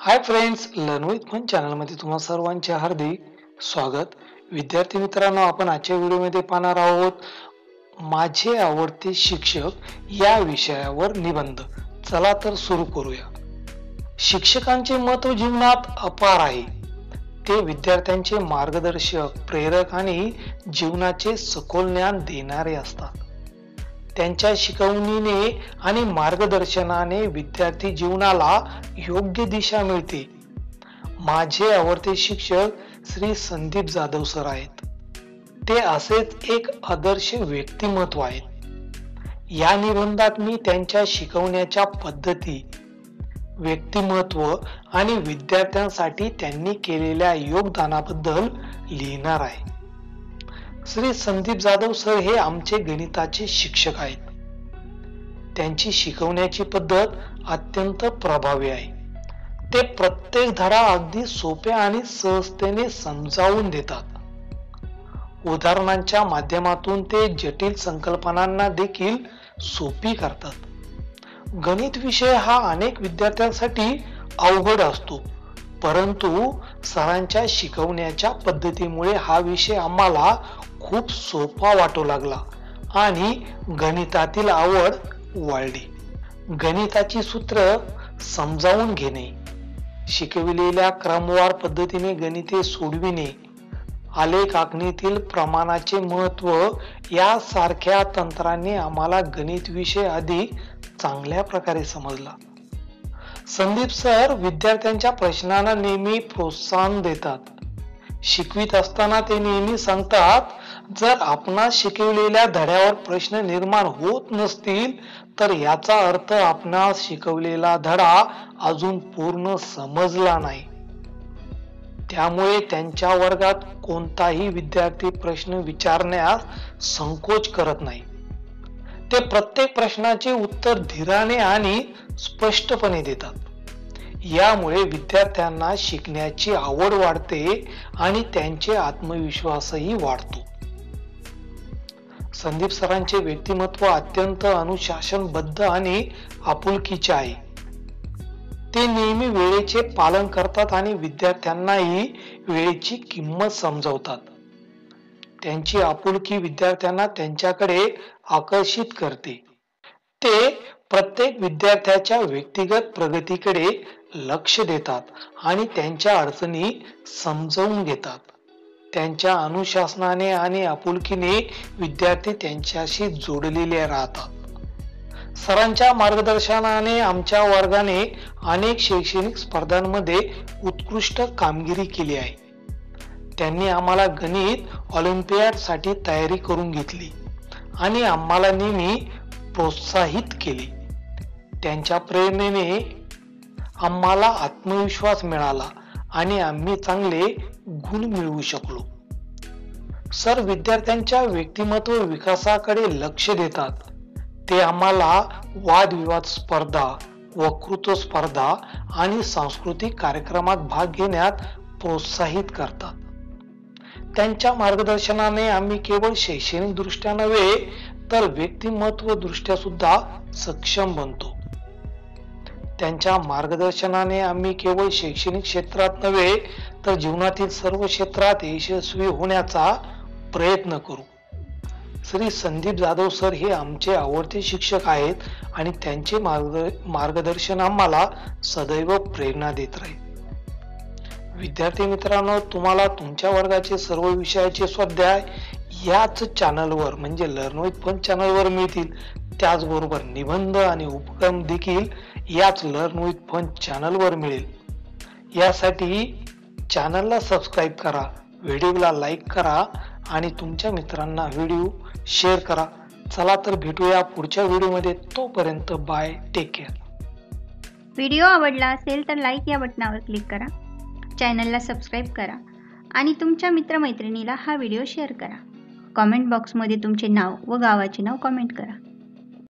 High friends, learn with fun चॅनलमध्ये तुम्हा सर्वांचे हार्दिक स्वागत. विद्यार्थी मित्रांनो, आपण आजच्या व्हिडिओमध्ये पाहणार आहोत माझे आवडते शिक्षक या विषयावर निबंध. चला तर सुरू करूया. शिक्षकांचे महत्त्व जीवनात अपार आहे. ते विद्यार्थ्यांचे मार्गदर्शक, प्रेरक आणि जीवनाचे सखोल ज्ञान देणारे असतात. त्यांच्या शिकवणीने आणि मार्गदर्शनाने विद्यार्थी जीवनाला योग्य दिशा मिळते. माझे आवडते शिक्षक श्री संदीप जाधव सर आहेत. ते असेच एक आदर्श व्यक्तिमत्व आहेत. या निबंधात मी त्यांच्या शिकवण्याच्या पद्धती, व्यक्तिमत्व आणि विद्यार्थ्यांसाठी त्यांनी केलेल्या योगदानाबद्दल लिहिणार आहे. श्री संदीप जाधव सर हे आमचे गणिताचे शिक्षक आहेत. त्यांची शिकवण्याची पद्धत अत्यंत प्रभावी आहे. ते प्रत्येक धडा अगदी सोप्या आणि सहजतेने समजावून देतात. उदाहरणांच्या माध्यमातून ते जटिल संकल्पनांना देखील सोपी करतात. गणित विषय हा अनेक विद्यार्थ्यांसाठी अवघड असतो, परंतु सरांच्या शिकवण्याच्या पद्धतीमुळे हा विषय आम्हाला खूप सोपा वाटू लागला आणि गणितातील आवड वाढली. गणिताची सूत्र समजावून घेणे, शिकविलेल्या क्रमवार पद्धतीने गणिते सोडविणे, आलेख आखणीतील प्रमाणाचे महत्त्व यासारख्या तंत्रांनी आम्हाला गणित विषय अधिक चांगल्या प्रकारे समजला. संदीप सर विद्यार्थ्यांच्या प्रश्नांना नेहमी प्रोत्साहन देतात. शिकवित असताना ते नेहमी सांगतात, जर आपणास शिकवलेल्या धड्यावर प्रश्न निर्माण होत नसतील तर याचा अर्थ आपणास शिकवलेला धडा अजून पूर्ण समजला नाही. त्यामुळे त्यांच्या वर्गात कोणताही विद्यार्थी प्रश्न विचारण्यास संकोच करत नाही. ते प्रत्येक प्रश्नाचे उत्तर धीराने आणि स्पष्टपणे देतात. यामुळे विद्यार्थ्यांना शिकण्याची आवड वाढते आणि त्यांचे आत्मविश्वासही वाढतो. संदीप सरांचे व्यक्तिमत्व अत्यंत अनुशासनबद्ध आणि आपुलकीचे आहे. ते नेहमी वेळेचे पालन करतात आणि विद्यार्थ्यांनाही वेळेची किंमत समजावतात. त्यांची आपुलकी विद्यार्थ्यांना त्यांच्याकडे आकर्षित करते. ते प्रत्येक विद्यार्थ्याच्या व्यक्तिगत प्रगतीकडे लक्ष देतात आणि त्यांच्या अडचणी समजावून घेतात. त्यांच्या अनुशासनाने आणि आपुलकीने विद्यार्थी त्यांच्याशी जोडलेले राहतात. सरांच्या मार्गदर्शनाने आमच्या वर्गाने अनेक शैक्षणिक स्पर्धांमध्ये उत्कृष्ट कामगिरी केली आहे. त्यांनी आम्हाला गणित ऑलिम्पियाडसाठी तयारी करून घेतली आणि आम्हाला नेहमी प्रोत्साहित केले. त्यांच्या प्रेरणेने आम्हाला आत्मविश्वास मिळाला आणि आम्ही चांगले गुण मिळवू शकलो. सर विद्यार्थ्यांच्या व्यक्तिमत्व विकासाकडे लक्ष देतात. ते आम्हाला वादविवाद स्पर्धा, वक्तृत्व स्पर्धा आणि सांस्कृतिक कार्यक्रमात भाग घेण्यात प्रोत्साहित करतात. त्यांच्या मार्गदर्शनाने आम्ही केवळ शैक्षणिक दृष्ट्या नव्हे तर व्यक्तिमत्व दृष्ट्या सुद्धा सक्षम बनतो. त्यांच्या मार्गदर्शनाने आम्ही केवळ शैक्षणिक क्षेत्रात नव्हे तर जीवनातील सर्व क्षेत्रात यशस्वी होण्याचा प्रयत्न करू. श्री संदीप जाधव सर हे आमचे आवडते शिक्षक आहेत आणि त्यांचे मार्गदर्शन आम्हाला सदैव प्रेरणा देत राहील. विद्यार्थी मित्रांनो, तुम्हाला तुमच्या वर्गाचे सर्व विषयाचे स्वाध्याय याच चॅनलवर म्हणजे लर्न विथ फन चॅनलवर मिळतील. त्याचबरोबर निबंध आणि उपक्रम देखील याच लर्न विथ फन चॅनलवर मिळेल. यासाठी चॅनलला सबस्क्राईब करा, व्हिडिओला लाईक करा आणि तुमच्या मित्रांना व्हिडिओ शेअर करा. चला तर भेटूया पुढच्या व्हिडिओमध्ये. तोपर्यंत बाय, टेक केअर. व्हिडिओ आवडला असेल तर लाईक या बटनावर क्लिक करा, चॅनलला सबस्क्राईब करा आणि तुमच्या मित्रमैत्रिणीला हा व्हिडिओ शेअर करा. कॉमेंट बॉक्समध्ये तुमचे नाव व गावाचे नाव कॉमेंट करा.